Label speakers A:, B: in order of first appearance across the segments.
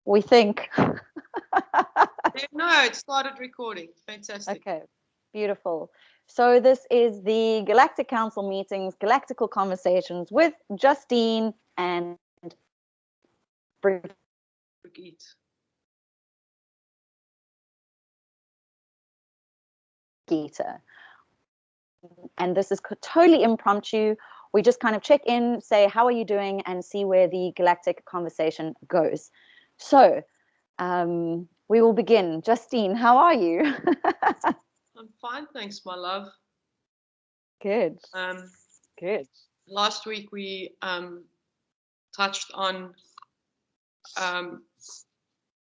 A: We think.
B: No, it started recording. Fantastic.
A: Okay, beautiful. So this is the Galactic Council meetings, Galactical Conversations with Justine and Brigitte. And this is totally impromptu. We just kind of check in, say, how are you doing, and see where the Galactic Conversation goes. So we will begin. Justine, how are you?
B: I'm fine, thanks, my love.
A: Good. Good.
B: Last week we touched on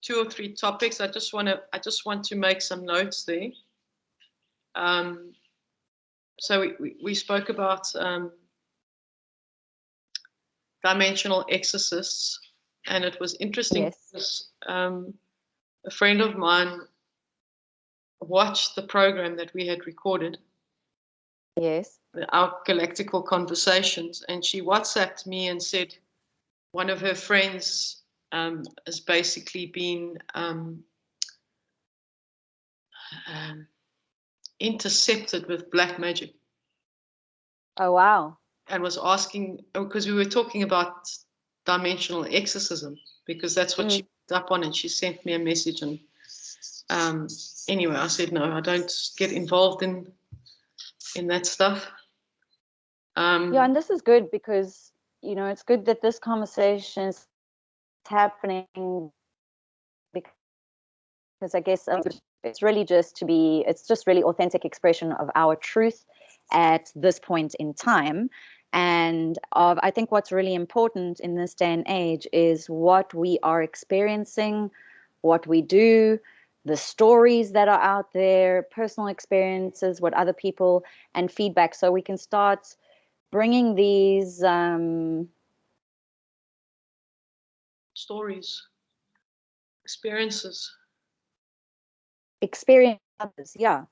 B: 2 or 3 topics. I just want to make some notes there. So we spoke about dimensional exorcists, and it was interesting.
A: Yes.
B: Because, a friend of mine watched the program that we had recorded.
A: Yes.
B: Our Galactical Conversations, and she WhatsApped me and said one of her friends has basically been intercepted with black magic.
A: Oh, wow.
B: And was asking, because we were talking about dimensional exorcism, because that's what she picked up on, and she sent me a message. And anyway, I said, no, I don't get involved in that stuff.
A: Yeah, and this is good because, you know, it's good that this conversation is happening, because I guess it's really just really authentic expression of our truth at this point in time. And I think what's really important in this day and age is what we are experiencing, what we do, the stories that are out there, personal experiences, what other people, and feedback. So we can start bringing these
B: stories, experiences,
A: yeah.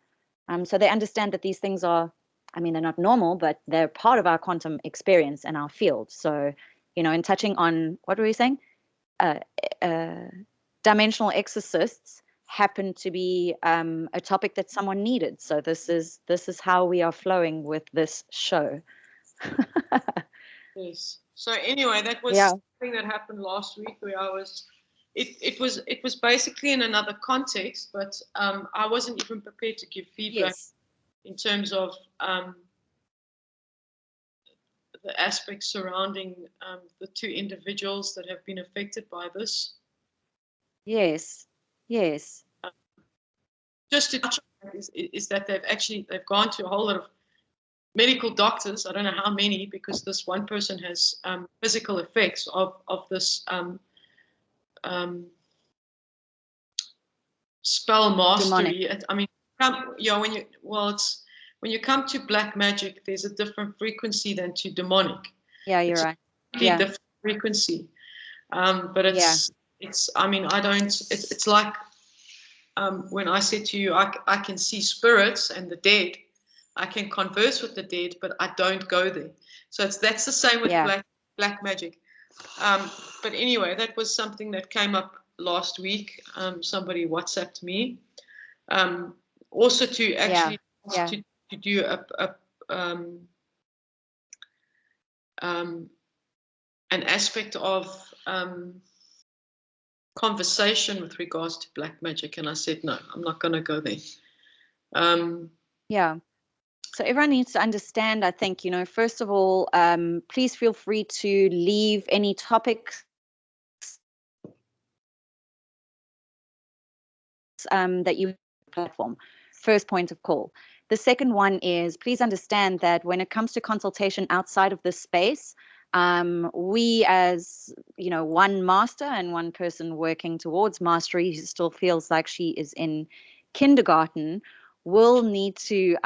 A: So they understand that these things are, I mean, they're not normal, but they're part of our quantum experience and our field. So, you know, in touching on, what were we saying? Dimensional exorcists happen to be a topic that someone needed. So this is how we are flowing with this show.
B: Yes. So anyway, that was something that happened last week where I was. It was basically in another context, but I wasn't even prepared to give feedback in terms of the aspects surrounding the 2 individuals that have been affected by this.
A: Yes. Yes.
B: Just to touch on that is that they've gone to a whole lot of medical doctors. I don't know how many, because this one person has physical effects of this spell mastery.
A: Demonic.
B: I mean, when you come to black magic, there's a different frequency than to demonic.
A: Yeah, you're right.
B: Yeah, different frequency. But it's I mean, I don't. It's like when I said to you, I can see spirits and the dead. I can converse with the dead, but I don't go there. So that's the same with black magic. But anyway, that was something that came up last week. Somebody WhatsApped me. Also to actually to do an aspect of conversation with regards to black magic, and I said no, I'm not going to go there.
A: So everyone needs to understand, I think, you know, first of all, please feel free to leave any topics that you platform. First point of call. The second one is, please understand that when it comes to consultation outside of this space, we, as you know, one master and one person working towards mastery who still feels like she is in kindergarten, will need to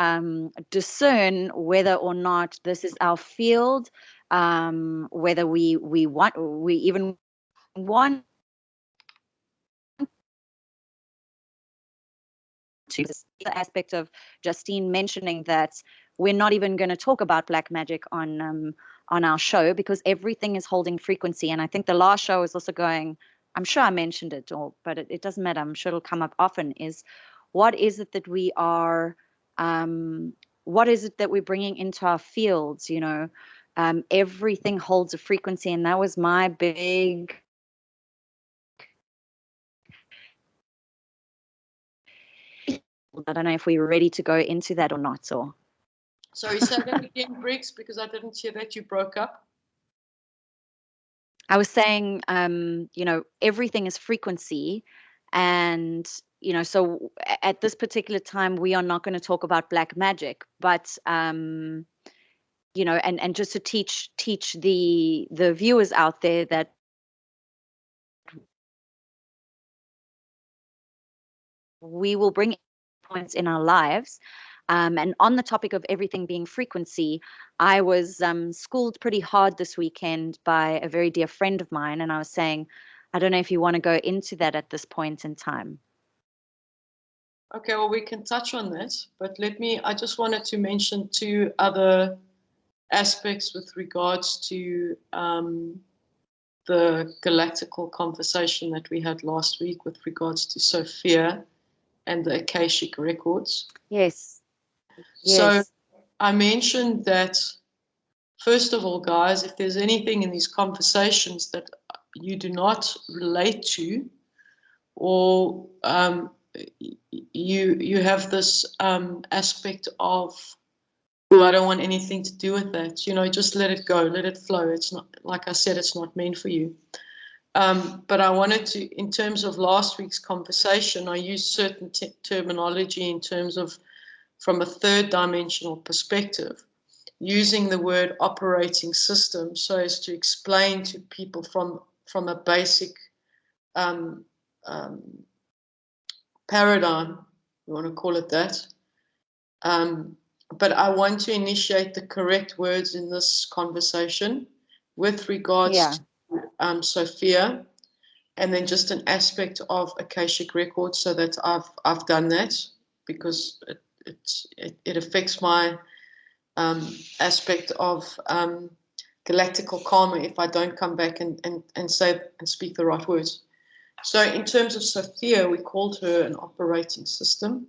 A: discern whether or not this is our field, whether we even want to. The aspect of Justine mentioning that we're not even going to talk about black magic on our show, because everything is holding frequency. And I think the last show is also going I'm sure I mentioned it, but it doesn't matter. I'm sure it'll come up often. Is what is it that we are? What is it that we're bringing into our fields? Everything holds a frequency, and that was my big. I don't know if we're ready to go into that or not. Or
B: sorry, say that again, Briggs, because I didn't hear that. You broke up.
A: I was saying, everything is frequency, and so at this particular time we are not going to talk about black magic, but and just to teach the viewers out there that we will bring points in our lives. And on the topic of everything being frequency, I was schooled pretty hard this weekend by a very dear friend of mine, and I was saying, I don't know if you want to go into that at this point in time.
B: Okay, well, we can touch on that, but I just wanted to mention 2 other aspects with regards to the galactical conversation that we had last week with regards to Sophia and the Akashic records.
A: Yes.
B: So I mentioned that, first of all, guys, if there's anything in these conversations that you do not relate to, or you have this aspect of, well, I don't want anything to do with that, just let it go, let it flow. It's not, like I said, it's not meant for you. But I wanted to, in terms of last week's conversation, I used certain terminology in terms of from a 3rd dimensional perspective, using the word operating system so as to explain to people from a basic paradigm, you want to call it that. But I want to initiate the correct words in this conversation with regards to Sophia, and then just an aspect of Akashic records, so that I've done that, because it affects my aspect of galactical karma if I don't come back and say and speak the right words. So in terms of Sophia, we called her an operating system.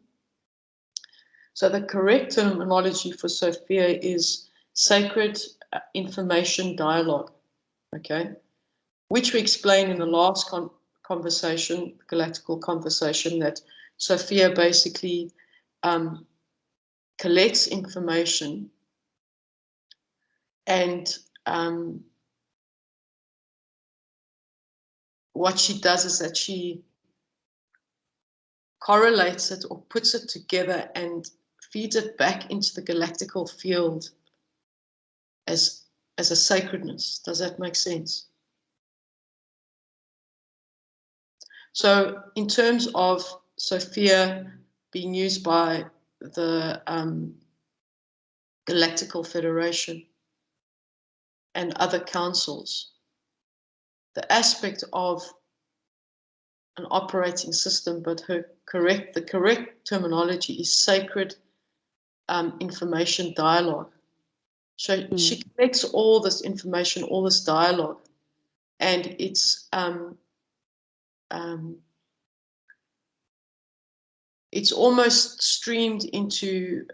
B: So the correct terminology for Sophia is sacred information dialogue, okay? Which we explained in the last conversation, galactical conversation, that Sophia basically collects information, and what she does is that she correlates it or puts it together and feeds it back into the galactical field as a sacredness. Does that make sense? So in terms of Sophia being used by the Galactical Federation and other councils, the aspect of an operating system, but the correct terminology is sacred information dialogue. So she collects all this information, all this dialogue, and it's almost streamed into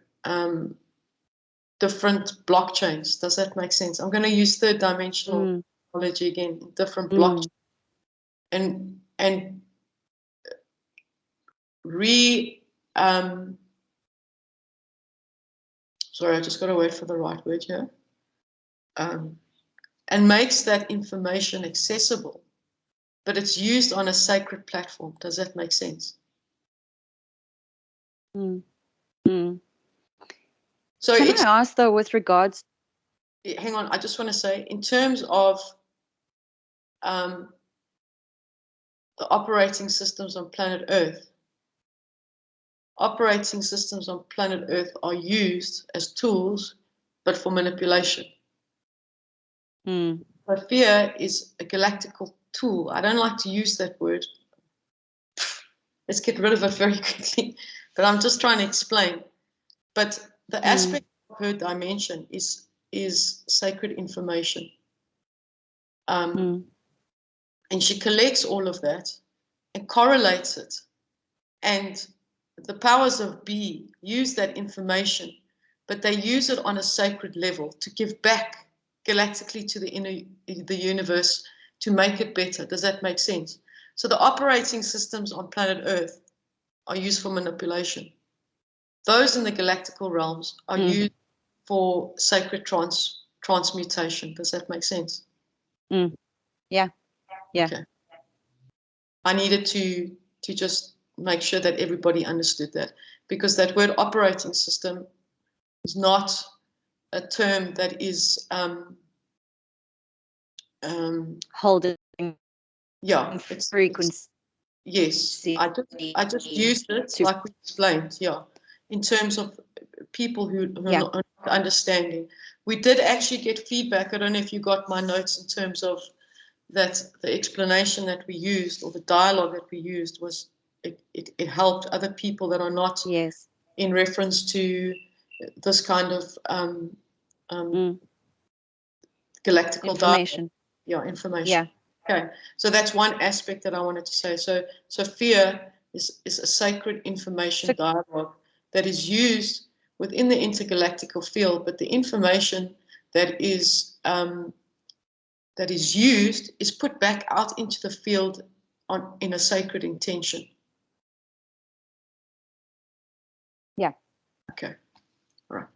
B: different blockchains. Does that make sense? I'm going to use 3rd dimensional technology again, different blockchains, and sorry, I just got to wait for the right word here, and makes that information accessible, but it's used on a sacred platform. Does that make sense? So
A: can I ask, though, with regards,
B: hang on, I just want to say, in terms of the operating systems on planet Earth, operating systems on planet Earth are used as tools, but for manipulation. Sophia is a galactical tool. I don't like to use that word. Let's get rid of it very quickly. But I'm just trying to explain. But the aspect of her dimension is sacred information. And she collects all of that and correlates it. And the powers of be use that information, but they use it on a sacred level to give back galactically to the universe to make it better. Does that make sense? So the operating systems on planet Earth are used for manipulation. Those in the galactical realms are used for sacred transmutation. Does that make sense?
A: Yeah.
B: Okay. I needed to just make sure that everybody understood that, because that word operating system is not a term that is
A: holding
B: it's
A: frequency.
B: Yes, I just used it like we explained, in terms of people who are not understanding. We did actually get feedback. I don't know if you got my notes in terms of that the explanation that we used, or the dialogue that we used, was it helped other people that are not in reference to this kind of galactical
A: information.
B: Information. Okay, so that's one aspect that I wanted to say. So fear is a sacred information dialogue that is used within the intergalactical field, but the information that is used is put back out into the field in a sacred intention.
A: Yeah.
B: Okay. All right.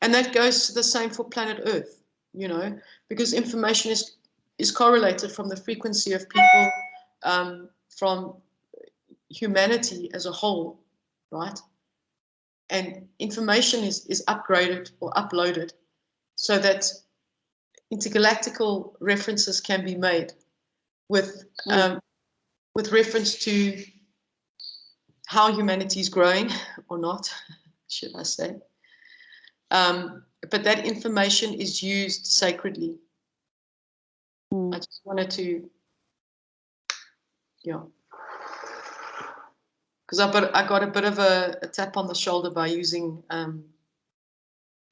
B: And that goes the same for planet Earth, because information is correlated from the frequency of people, from humanity as a whole, right? And information is upgraded or uploaded so that intergalactical references can be made with reference to how humanity is growing or not, should I say. But that information is used sacredly. I just wanted to, because I got a bit of a tap on the shoulder by using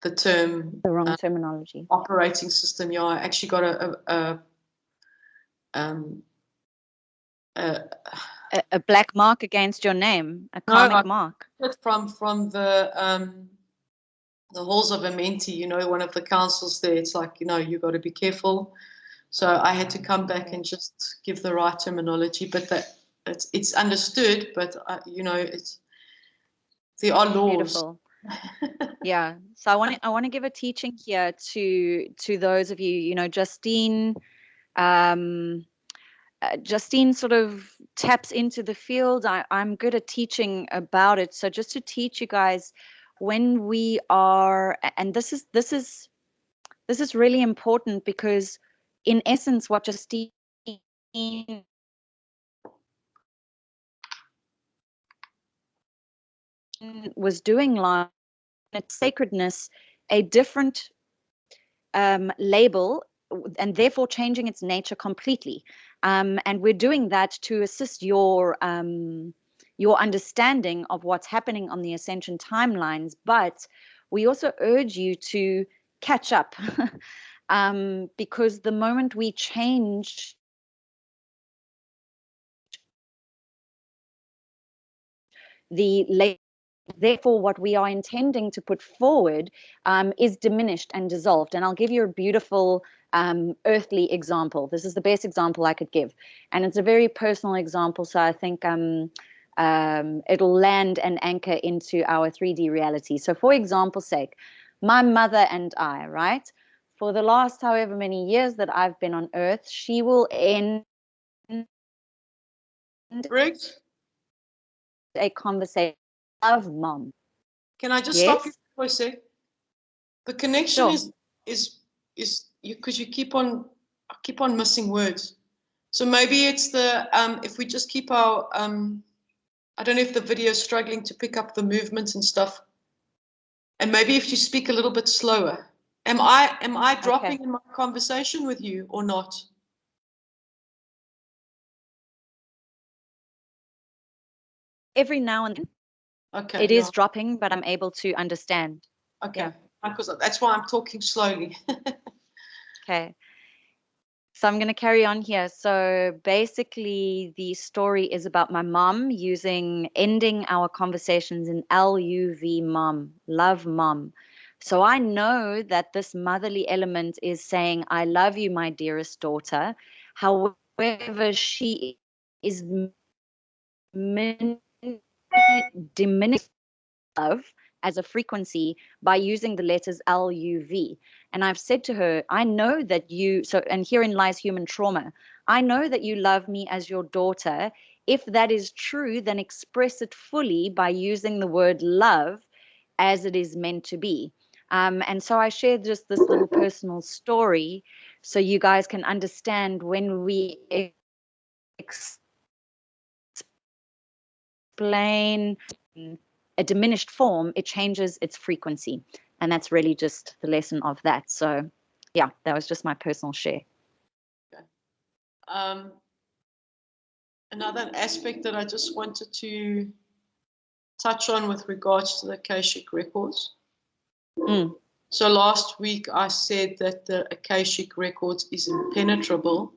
B: the
A: wrong terminology.
B: Operating system. I actually got
A: a black mark against your name, a karmic mark.
B: From the halls of Amenti, one of the councils there. It's like, you got to be careful. So I had to come back and just give the right terminology, but that it's understood. But there are laws.
A: Beautiful. Yeah. So I want to give a teaching here to those of you. Justine. Justine sort of taps into the field. I'm good at teaching about it. So just to teach you guys, when we are, and this is really important, because in essence, what Justine was doing, like its sacredness, a different label, and therefore changing its nature completely. And we're doing that to assist your understanding of what's happening on the Ascension timelines. But we also urge you to catch up, because the moment we change the label, therefore what we are intending to put forward is diminished and dissolved. And I'll give you a beautiful earthly example. This is the best example I could give, and it's a very personal example, so I think it'll land and anchor into our 3D reality. So for example's sake, my mother and I, right, for the last however many years that I've been on Earth, she will end a conversation of Mom.
B: Can I just stop you for a sec? The connection is you, because you keep on missing words. So maybe it's the if we just keep our I don't know if the video is struggling to pick up the movements and stuff. And maybe if you speak a little bit slower. Am I dropping in my conversation with you or not?
A: Every now and then.
B: Okay.
A: It is dropping, but I'm able to understand.
B: Okay. Because that's why I'm talking slowly.
A: Okay. So I'm going to carry on here. So basically, the story is about my mom ending our conversations in LUV, mom, love mom. So I know that this motherly element is saying, I love you, my dearest daughter. However, she is diminishing love as a frequency by using the letters LUV. And I've said to her, I know that and herein lies human trauma. I know that you love me as your daughter. If that is true, then express it fully by using the word love as it is meant to be. And so I shared just this little personal story so you guys can understand when we explain a diminished form, it changes its frequency. And that's really just the lesson of that. So yeah, that was just my personal share.
B: Okay. Another aspect that I just wanted to touch on with regards to the Akashic records. So last week I said that the Akashic records is impenetrable,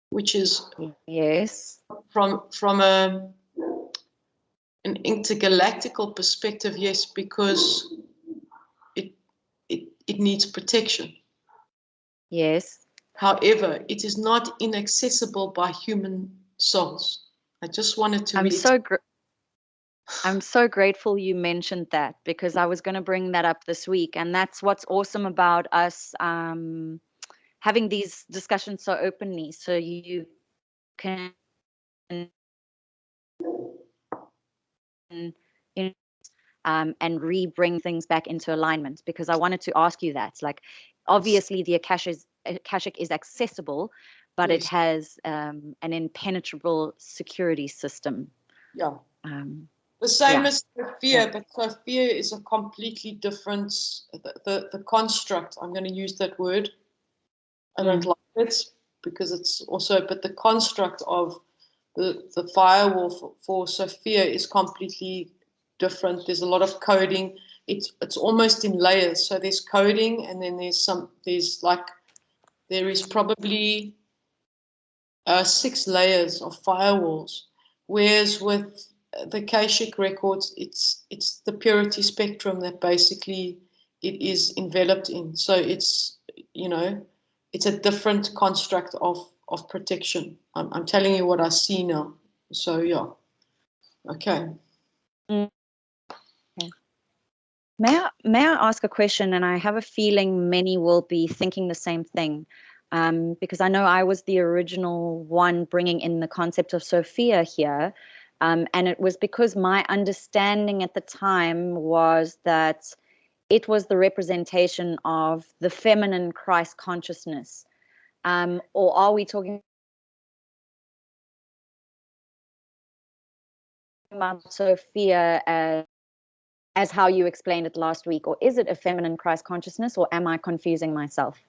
B: which is
A: yes,
B: from an intergalactical perspective, yes, because it needs protection.
A: Yes.
B: However, it is not inaccessible by human souls. I just wanted to
A: I'm so grateful you mentioned that, because I was going to bring that up this week. And that's what's awesome about us having these discussions so openly. So you can, and re-bring things back into alignment, because I wanted to ask you that. Like, obviously the Akashic is accessible, but
B: yes,
A: it has an impenetrable security system.
B: Yeah. The same as Sophia, but Sophia is a completely different, the construct, I'm going to use that word. I don't like it because it's also, but the construct of the firewall for Sophia is completely different. There's a lot of coding. It's almost in layers. So there's coding, and then there is probably 6 layers of firewalls. Whereas with the Akashic records, it's the purity spectrum that basically it is enveloped in. So it's a different construct of protection. I'm telling you what I see now. So yeah. Okay.
A: May I ask a question? And I have a feeling many will be thinking the same thing, because I know I was the original one bringing in the concept of Sophia here, and it was because my understanding at the time was that it was the representation of the feminine Christ consciousness, or are we talking about Sophia as how you explained it last week, or is it a feminine Christ consciousness, or am I confusing myself?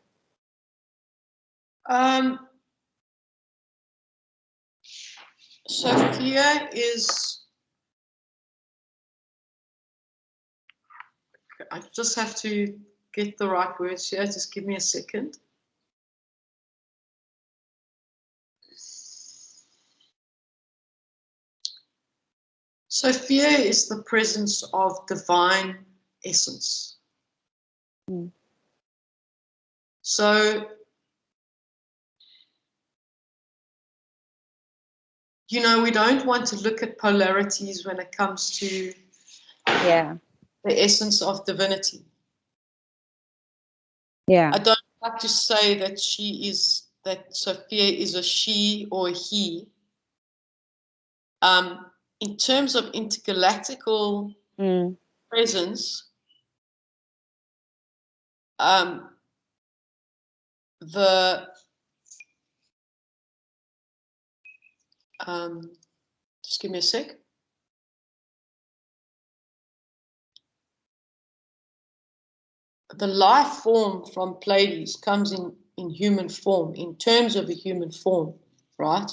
B: Sophia is, I just have to get the right words here. Just give me a second. Sophia is the presence of divine essence. So, we don't want to look at polarities when it comes to the essence of divinity.
A: Yeah.
B: I don't like to say that Sophia is a she or a he. In terms of intergalactical presence, just give me a sec. The life form from Pleiades comes in human form, in terms of a human form, right?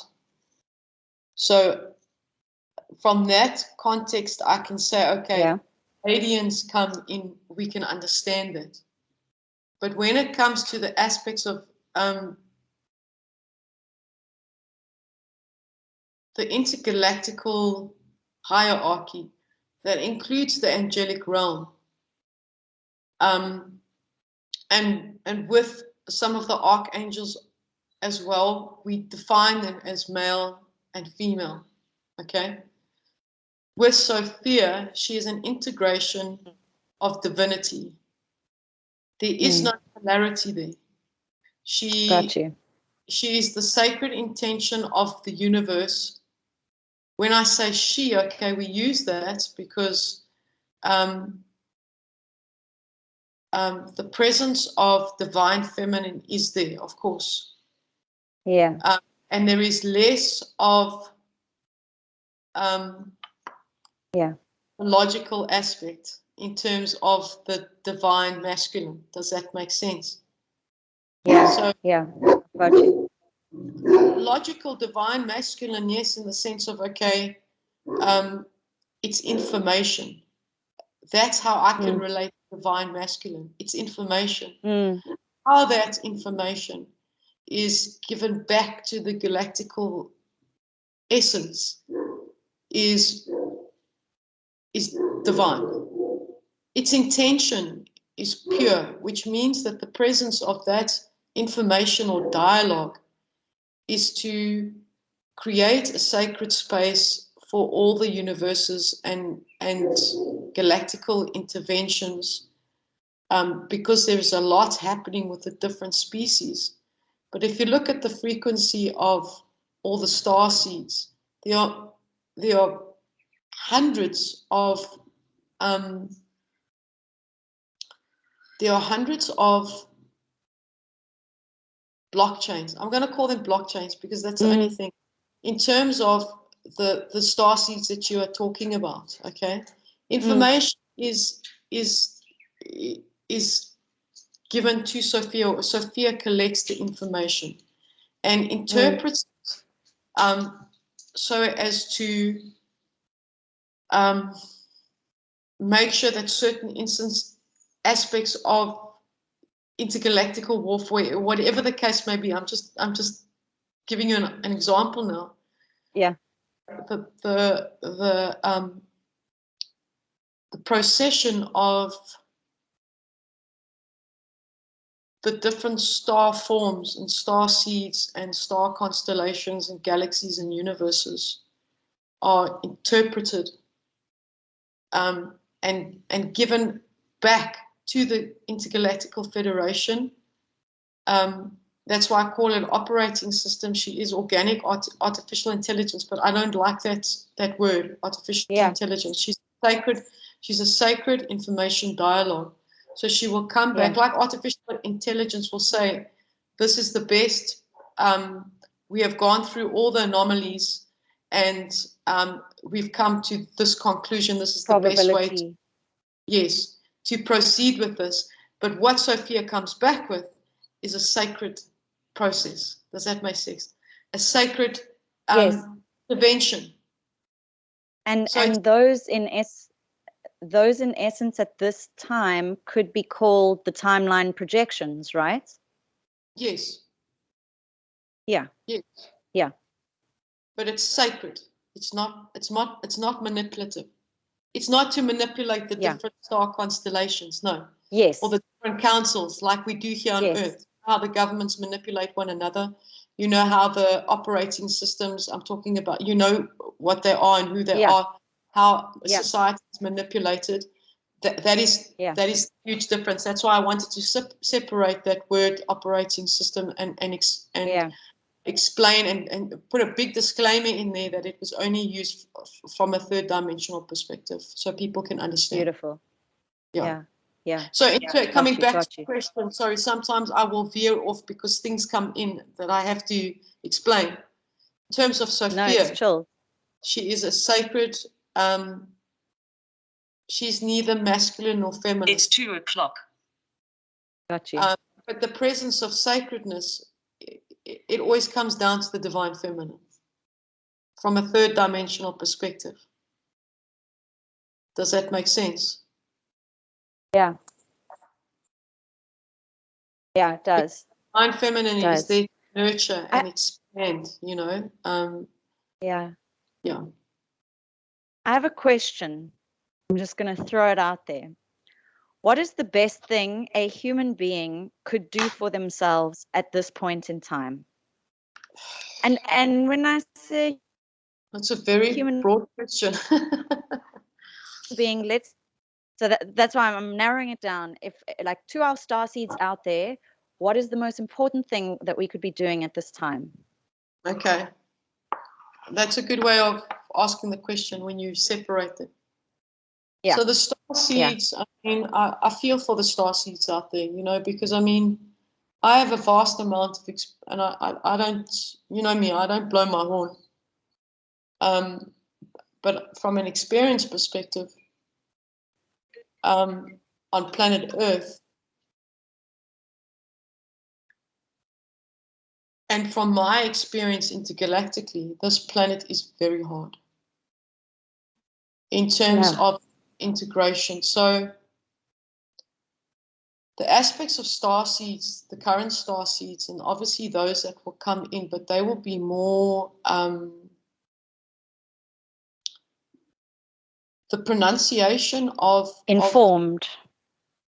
B: So from that context, I can say, okay, Pleiadians come in, we can understand it. But when it comes to the aspects of the intergalactical hierarchy that includes the angelic realm. And with some of the archangels as well, we define them as male and female. Okay. With Sophia, she is an integration of divinity. There is no polarity there. She is the sacred intention of the universe. When I say she, okay, we use that because the presence of divine feminine is there, of course.
A: Yeah.
B: And there is less of the logical aspect in terms of the divine masculine. Does that make sense?
A: Yeah. So, yeah. Got you.
B: Logical divine masculine, yes, in the sense of, okay, it's information. That's how I can relate to divine masculine. It's information. How that information is given back to the galactical essence is divine. Its intention is pure, which means that the presence of that information or dialogue is to create a sacred space for all the universes and galactical interventions, because there's a lot happening with the different species. But if you look at the frequency of all the star seeds, there are hundreds of blockchains. I'm going to call them blockchains because that's the only thing in terms of the star seeds that you are talking about. Okay, information is given to Sophia, or Sophia collects the information and interprets it, so as to make sure that certain aspects of intergalactical warfare, whatever the case may be, I'm just giving you an example now.
A: Yeah.
B: The procession of the different star forms and star seeds and star constellations and galaxies and universes are interpreted and given back to the Intergalactical Federation. That's why I call it operating system. She is organic artificial intelligence, but I don't like that word, artificial intelligence. She's a sacred information dialogue. So she will come back, like artificial intelligence will say, this is the best. We have gone through all the anomalies and we've come to this conclusion. This is the best way to proceed with this. But what Sophia comes back with is a sacred process. Does that make sense? A sacred intervention.
A: And those in essence at this time could be called the timeline projections, right?
B: Yes.
A: Yeah.
B: Yes.
A: Yeah.
B: But it's sacred. It's not manipulative. It's not to manipulate the different star constellations, no.
A: Yes.
B: Or the different councils like we do here on Earth. How the governments manipulate one another. You know how the operating systems I'm talking about, you know what they are and who they are, how society is manipulated. That is a huge difference. That's why I wanted to separate that word operating system and explain and put a big disclaimer in there that it was only used from a third dimensional perspective so people can understand.
A: Beautiful. Yeah.
B: So coming back to the question, sorry, sometimes I will veer off because things come in that I have to explain. In terms of Sophia, she is a sacred, she's neither masculine nor feminine.
C: It's 2:00.
A: Got you.
B: But the presence of sacredness, it always comes down to the divine feminine from a third dimensional perspective. Does that make sense?
A: Yeah. Yeah, it does.
B: Divine feminine is there to nurture and expand, you know.
A: Yeah.
B: Yeah.
A: I have a question. I'm just going to throw it out there. What is the best thing a human being could do for themselves at this point in time? And when I say
B: that's a very
A: human
B: broad question.
A: being, that's why I'm narrowing it down. If, like, to our starseeds out there, what is the most important thing that we could be doing at this time?
B: Okay. That's a good way of asking the question when you separate it.
A: Yeah.
B: So the star seeds, I mean, I feel for the star seeds out there, you know, because I mean, I have a vast amount of, and I don't, you know me, I don't blow my horn. But from an experience perspective, on planet Earth, and from my experience intergalactically, this planet is very hard in terms of integration. So the aspects of star seeds, the current star seeds, and obviously those that will come in, but they will be more, the pronunciation of
A: informed.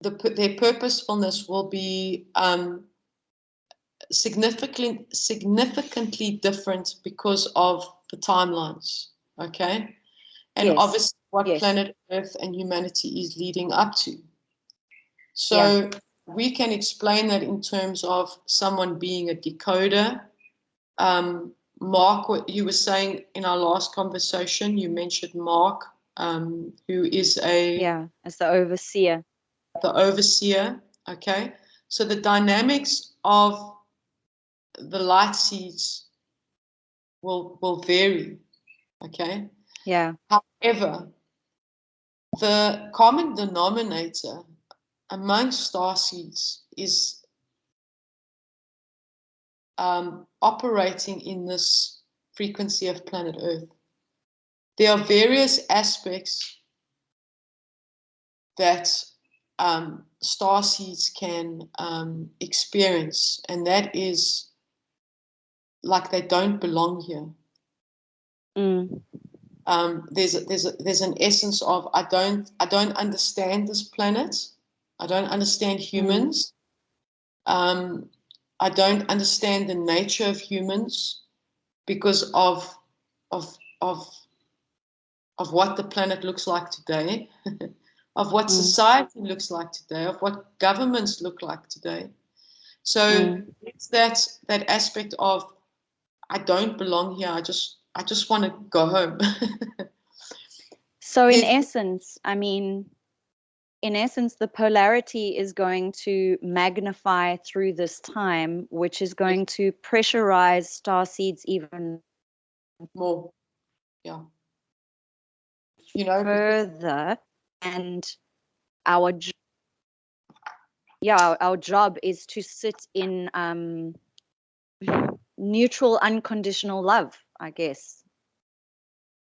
B: Their purposefulness will be significantly different because of the timelines, okay? And obviously what planet Earth and humanity is leading up to. So we can explain that in terms of someone being a decoder. Mark, what you were saying in our last conversation, you mentioned Mark, who is
A: as the overseer.
B: The overseer, okay? So the dynamics of the light seeds will vary, okay?
A: Yeah.
B: However, the common denominator amongst star seeds is operating in this frequency of planet Earth. There are various aspects that star seeds can experience, and that is like they don't belong here. There's an essence of I don't understand this planet. I don't understand humans. I don't understand the nature of humans because of what the planet looks like today, of what society looks like today, of what governments look like today. So it's that aspect of I don't belong here. I just want to go home.
A: So in essence, I mean, the polarity is going to magnify through this time, which is going to pressurize star seeds even
B: more. Yeah. You know,
A: further. And our job is to sit in neutral, unconditional love, I guess.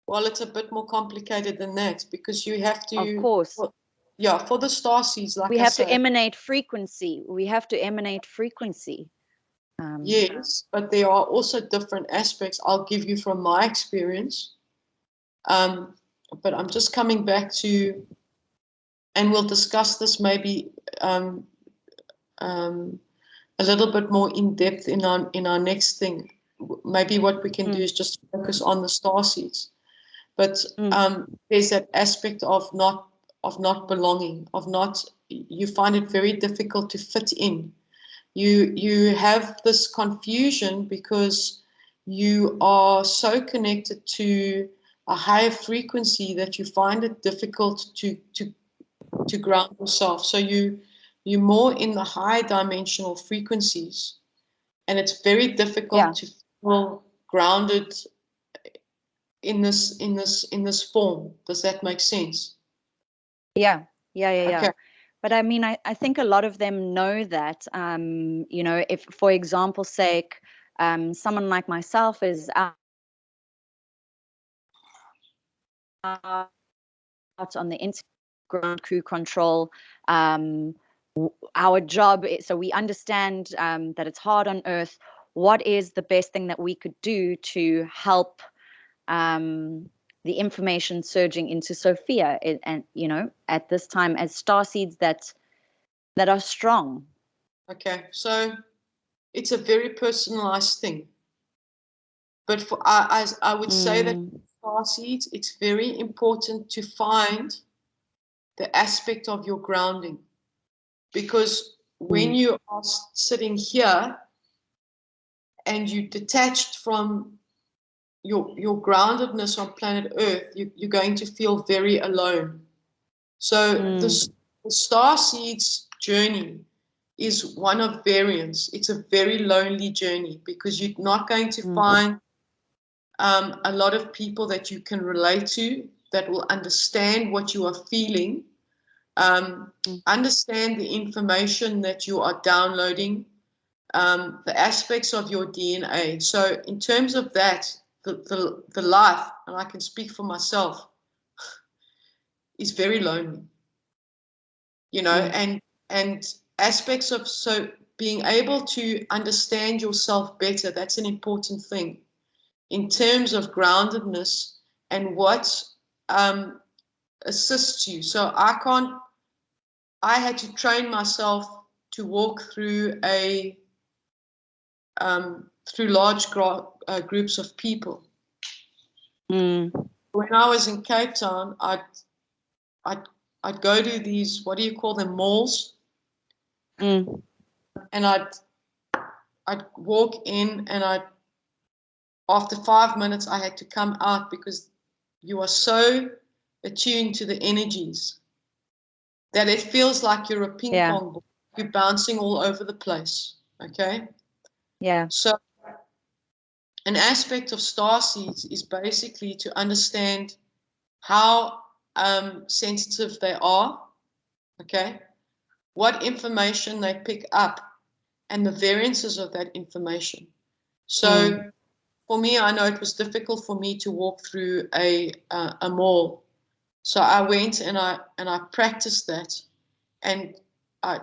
B: Well, it's a bit more complicated than that because you have to,
A: of course,
B: for the star seeds, like
A: we have to emanate frequency.
B: Yes, but there are also different aspects. I'll give you from my experience. But I'm just coming back to, and we'll discuss this maybe a little bit more in depth in our next thing. Maybe what we can do is just focus on the star seeds. But there's that aspect of not belonging, you find it very difficult to fit in. You have this confusion because you are so connected to a higher frequency that you find it difficult to ground yourself. So you're more in the high dimensional frequencies, and it's very difficult to feel grounded in this form. Does that make sense?
A: Yeah. Okay. But I mean, I think a lot of them know that, you know, if, for example's sake, someone like myself is out on the ground crew control, our job is, so we understand that it's hard on Earth. What is the best thing that we could do to help the information surging into Sophia, and at this time as starseeds that are strong.
B: Okay, so it's a very personalized thing. But for I would say that starseeds, it's very important to find the aspect of your grounding, because when you are sitting here and you detached from your groundedness on planet Earth, you're going to feel very alone. So the starseed's journey is one of variance. It's a very lonely journey, because you're not going to find a lot of people that you can relate to, that will understand what you are feeling, understand the information that you are downloading, the aspects of your DNA. So in terms of that, the life, and I can speak for myself, is very lonely, and aspects of, so being able to understand yourself better, that's an important thing in terms of groundedness and what assists you. So I had to train myself to walk through through large groups of people. When I was in Cape Town, I'd go to these, what do you call them, malls, and I'd walk in, and after 5 minutes I had to come out, because you are so attuned to the energies that it feels like you're a ping pong ball. You're bouncing all over the place. Okay?
A: Yeah.
B: So an aspect of starseeds is basically to understand how sensitive they are, okay? What information they pick up, and the variances of that information. So for me, I know it was difficult for me to walk through a mall. So I went and I practiced that, and I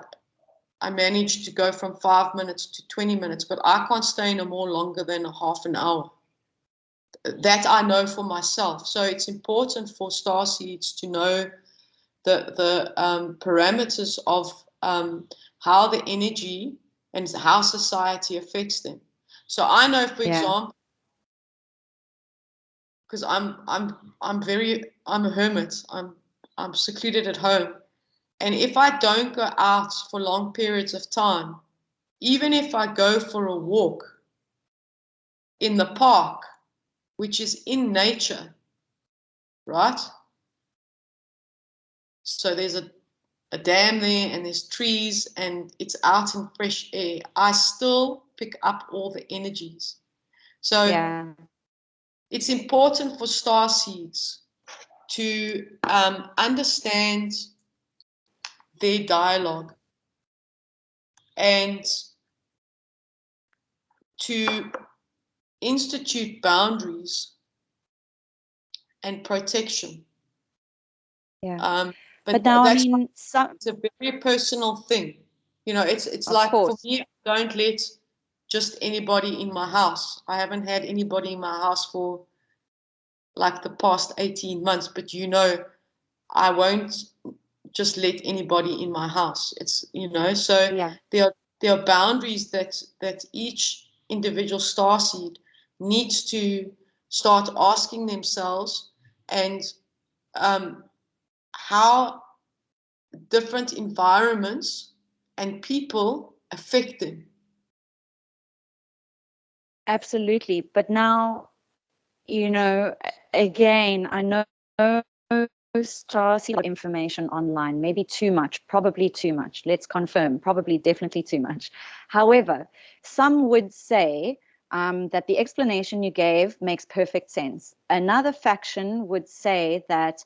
B: managed to go from 5 minutes to 20 minutes, but I can't stay in a mall longer than a half an hour. That I know for myself. So it's important for starseeds to know the parameters of how the energy and how society affects them. So I know, for example, because I'm a hermit. I'm secluded at home, and if I don't go out for long periods of time, even if I go for a walk in the park, which is in nature, right? So there's a dam there, and there's trees, and it's out in fresh air. I still pick up all the energies. So it's important for starseeds to understand their dialogue and to institute boundaries and protection. But
A: now,
B: that's it's a very personal thing. It's like, for me, I don't let just anybody in my house. I haven't had anybody in my house for like the past 18 months, but I won't just let anybody in my house. It's, so there are boundaries that each individual starseed needs to start asking themselves, and how different environments and people affect them.
A: Absolutely. But now, again, I know starseed information online, maybe too much, probably too much. Let's confirm, probably definitely too much. However, some would say that the explanation you gave makes perfect sense. Another faction would say that,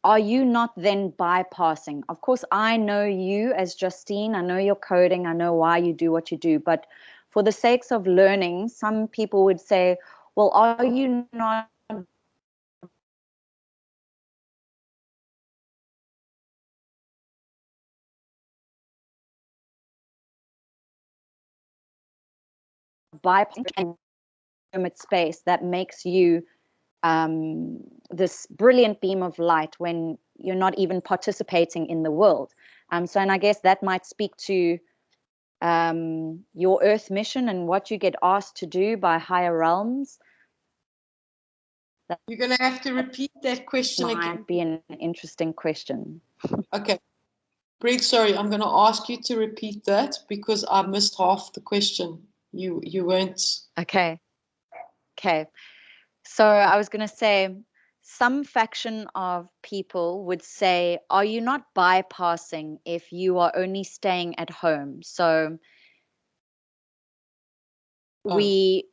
A: are you not then bypassing? Of course, I know you as Justine, I know your coding, I know why you do what you do, but for the sakes of learning, some people would say, well, are you not bypassing limit space that makes you this brilliant beam of light when you're not even participating in the world. So, and I guess that might speak to your earth mission and what you get asked to do by higher realms.
B: You're going to have to repeat that question again.
A: Might be an interesting question.
B: Okay. Brig, sorry, I'm going to ask you to repeat that because I missed half the question. You weren't.
A: Okay. So I was going to say, some faction of people would say, are you not bypassing if you are only staying at home? So we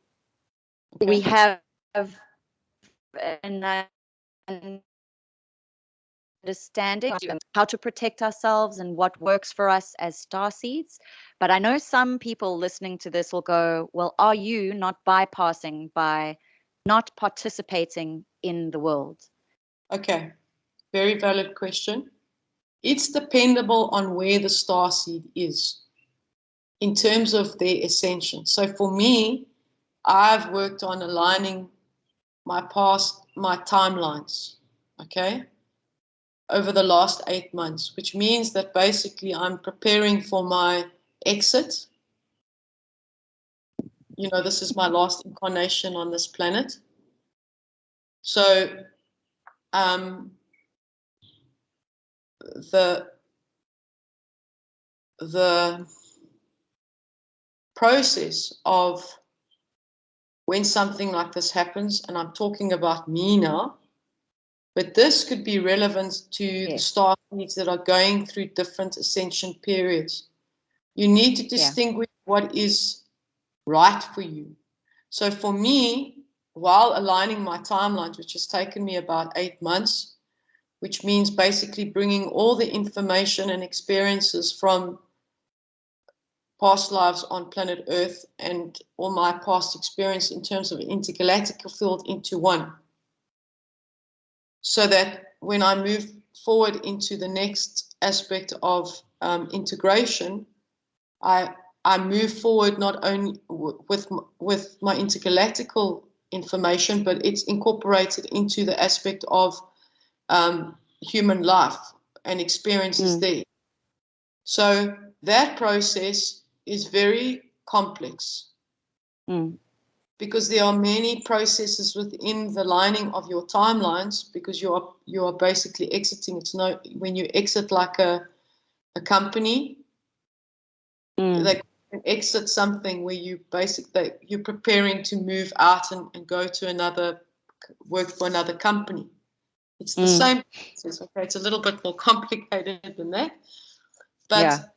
A: have an understanding how to protect ourselves and what works for us as starseeds. But I know some people listening to this will go, well, are you not bypassing by not participating in the world?
B: Okay, very valid question. It's dependable on where the starseed is in terms of their ascension. So for me, I've worked on aligning my timelines, okay, over the last 8 months, which means that basically I'm preparing for my exit. You know, this is my last incarnation on this planet. So the process of when something like this happens, and I'm talking about me now, but this could be relevant to the starseeds that are going through different ascension periods. You need to distinguish what is right for you. So for me, while aligning my timelines, which has taken me about 8 months, which means basically bringing all the information and experiences from past lives on planet Earth and all my past experience in terms of intergalactic field into one. So that when I move forward into the next aspect of integration, I move forward not only with my intergalactical information, but it's incorporated into the aspect of human life and experiences there. So that process is very complex because there are many processes within the lining of your timelines, because you are basically exiting. It's when you exit like a company, they exit something where you're preparing to move out and go to work for another company. It's the same process. Okay, it's a little bit more complicated than that, but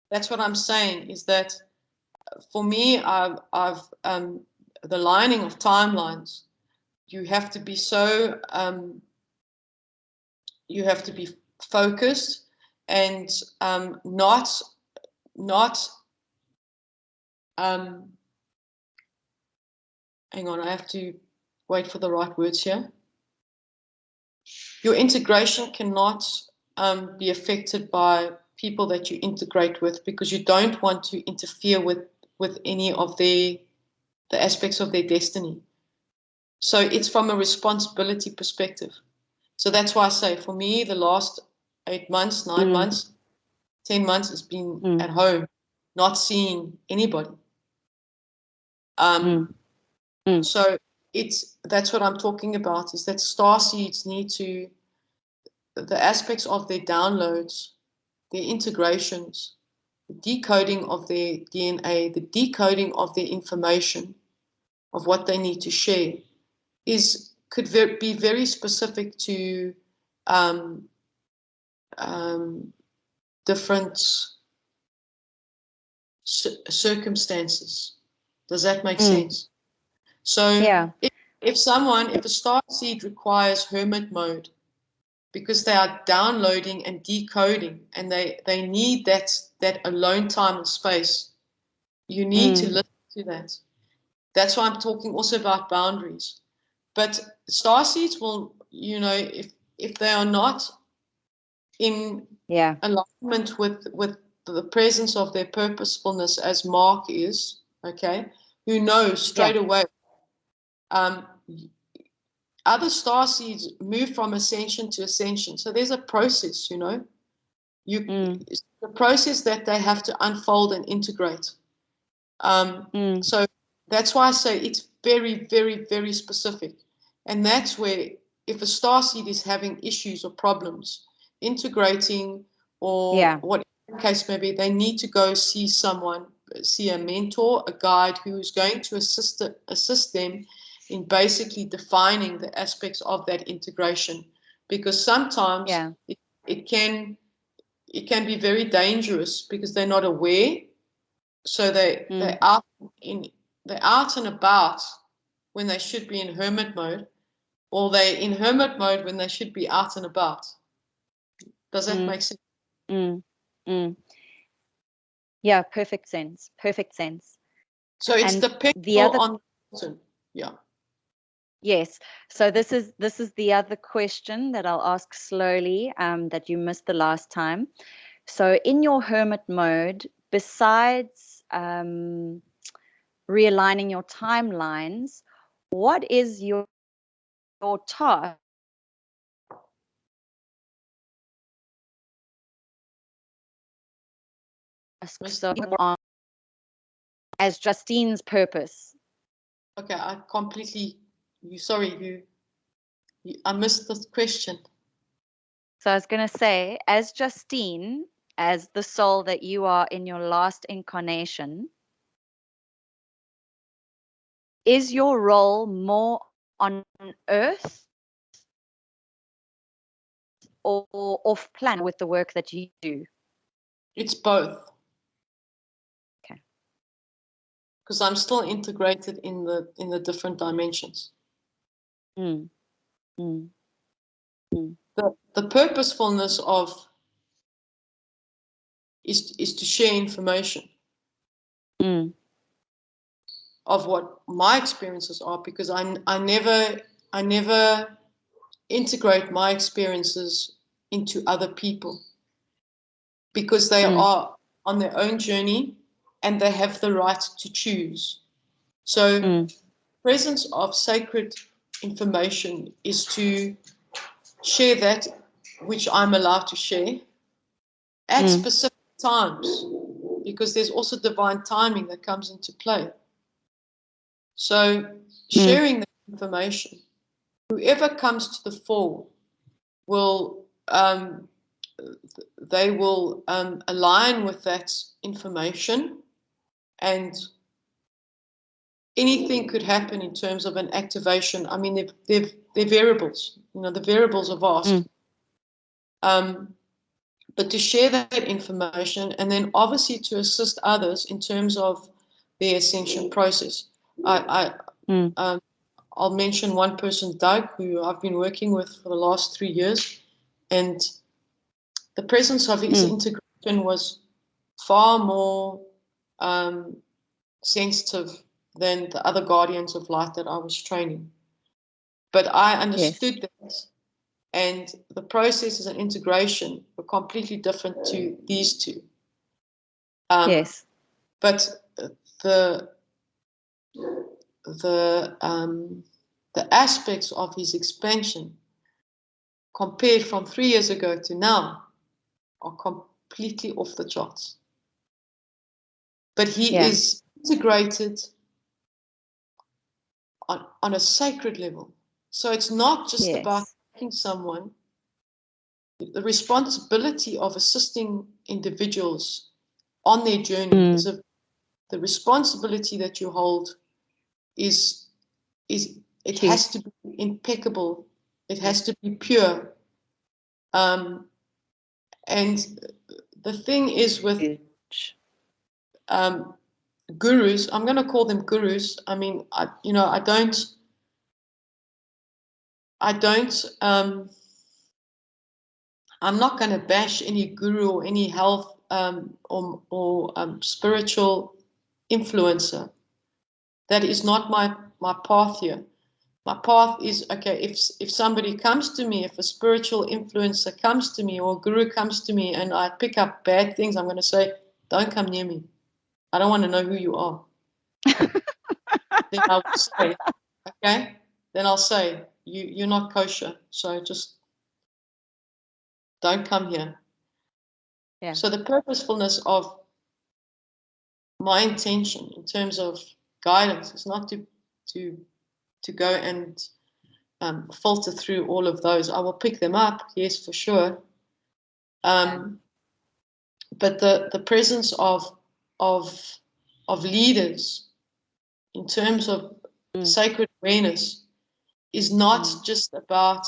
B: that's what I'm saying, is that for me, I've the lining of timelines, you have to be so you have to be focused and not hang on, I have to wait for the right words here. Your integration cannot be affected by people that you integrate with, because you don't want to interfere with any of the aspects of their destiny. So it's from a responsibility perspective. So that's why I say, for me, the last 8 months, 9 months, 10 months has been at home, not seeing anybody. So that's what I'm talking about, is that starseeds need to, the aspects of their downloads, their integrations, the decoding of their DNA, the decoding of their information, of what they need to share, could be very specific to different circumstances. Does that make sense? So if a starseed requires hermit mode because they are downloading and decoding, and they need that alone time and space, you need to listen to that. That's why I'm talking also about boundaries. But starseeds will, if they are not in alignment with the presence of their purposefulness, as Mark is, okay, who knows straight away, other starseeds move from ascension to ascension. So there's a process, you know. It's the process that they have to unfold and integrate. So that's why I say it's very, very, very specific. And that's where if a starseed is having issues or problems integrating or whatever the case may be, they need to go see someone, see a mentor, a guide who is going to assist them in basically defining the aspects of that integration. Because sometimes it can be very dangerous because they're not aware. So they're out and about when they should be in hermit mode, or they're in hermit mode when they should be out and about. Does that make sense?
A: Yeah, perfect sense. Perfect sense.
B: So it's dependable on the person. Yeah.
A: Yes. So this is the other question that I'll ask slowly, that you missed the last time. So in your hermit mode, besides realigning your timelines, what is your task as Justine's purpose?
B: Okay, I missed this question.
A: So I was going to say, as Justine, as the soul that you are in your last incarnation, is your role more on Earth or off planet with the work that you do?
B: It's both.
A: Okay.
B: Because I'm still integrated in the different dimensions. The purposefulness of is to share information of what my experiences are, because I never integrate my experiences into other people, because they are on their own journey and they have the right to choose. So presence of sacred information is to share that which I'm allowed to share at specific times, because there's also divine timing that comes into play. So sharing that information, whoever comes to the fore will they will align with that information, and anything could happen in terms of an activation. I mean, they're variables. You know, the variables are vast. But to share that information, and then obviously to assist others in terms of their ascension process. I'll mention one person, Doug, who I've been working with for the last 3 years, and the presence of his integration was far more sensitive than the other guardians of light that I was training. But I understood that, and the processes and integration were completely different to these two. But the aspects of his expansion compared from 3 years ago to now are completely off the charts. But he is integrated on a sacred level. So it's not just about making someone. The responsibility of assisting individuals on their journey is the responsibility that you hold is it has to be impeccable. It has to be pure. And the thing is with gurus, I'm going to call them gurus. I mean, I'm not going to bash any guru or any health or spiritual influencer. That is not my path here. My path is, okay, if somebody comes to me, if a spiritual influencer comes to me or a guru comes to me and I pick up bad things, I'm going to say, don't come near me. I don't want to know who you are. Then I will say, okay? Then I'll say, you're not kosher, so just don't come here.
A: Yeah.
B: So the purposefulness of my intention in terms of guidance is not to go and filter through all of those. I will pick them up, yes, for sure. But the presence of leaders in terms of sacred awareness is not just about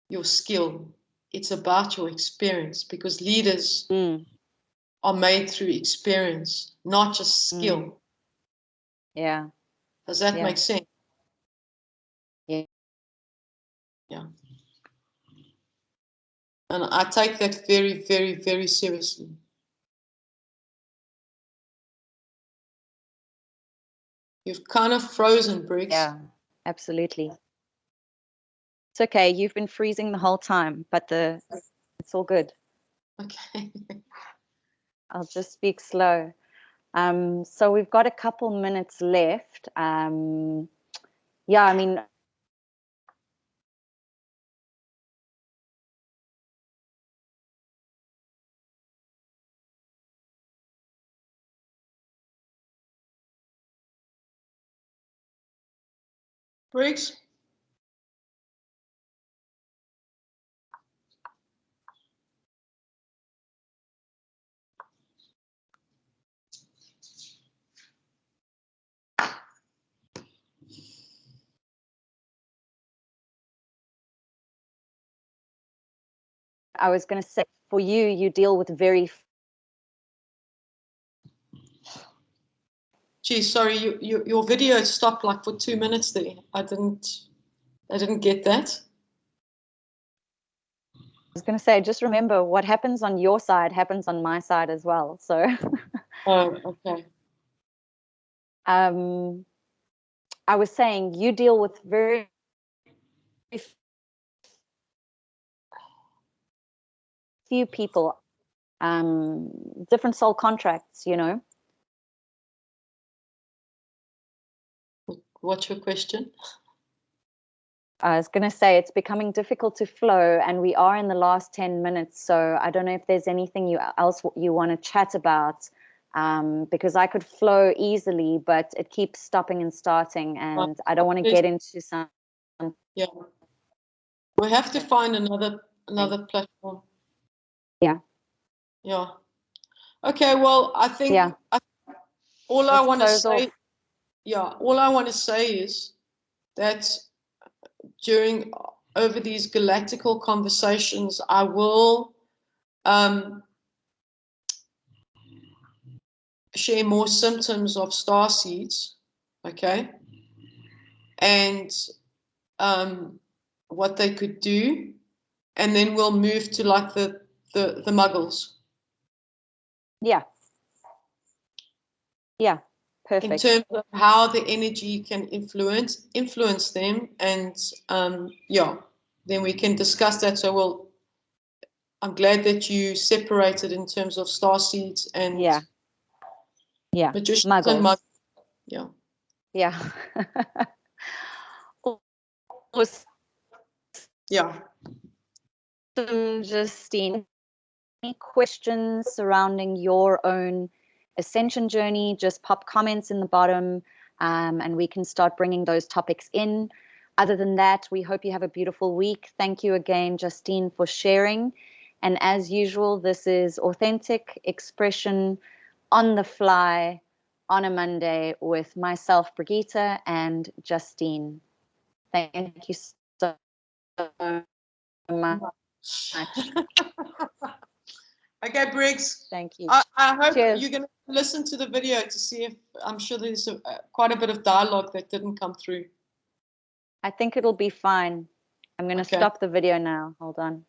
B: your skill. It's about your experience, because leaders are made through experience, not just skill.
A: Yeah.
B: Does that make sense?
A: Yeah.
B: Yeah. And I take that very, very, very seriously. You've kind of frozen, Briggs.
A: Yeah, absolutely. It's okay. You've been freezing the whole time, but it's all good.
B: Okay.
A: I'll just speak slow. So we've got a couple minutes left. Yeah, I mean,
B: Briggs?
A: I was going to say, for you, you deal with very...
B: Gee, sorry, your video stopped like for 2 minutes there. I didn't get that.
A: I was going to say, just remember, what happens on your side happens on my side as well. So,
B: Oh, okay.
A: I was saying you deal with very few people, different soul contracts, you know.
B: What's your question?
A: I was going to say it's becoming difficult to flow, and we are in the last 10 minutes. So I don't know if there's anything else you want to chat about, because I could flow easily, but it keeps stopping and starting, and I don't want to get into some.
B: Yeah, we have to find another platform.
A: Yeah.
B: Yeah. Okay. Well, I think all I want to say. Yeah, all I want to say is that over these galactical conversations, I will share more symptoms of starseeds, okay, and what they could do, and then we'll move to like the muggles.
A: Yeah. Yeah. Perfect.
B: In terms of how the energy can influence them, and then we can discuss that. So I'm glad that you separated in terms of starseeds and magicians
A: muggles.
B: and muggles.
A: Yeah.
B: Yeah.
A: Justine, any questions surrounding your own ascension journey, just pop comments in the bottom, and we can start bringing those topics in. Other than that, we hope you have a beautiful week. Thank you again, Justine, for sharing. And as usual, this is authentic expression on the fly on a Monday with myself, Brigitte, and Justine. Thank you so much.
B: Okay, Briggs.
A: Thank you.
B: I hope you're going to listen to the video to see if, I'm sure there's quite a bit of dialogue that didn't come through.
A: I think it'll be fine. I'm going to stop the video now. Hold on.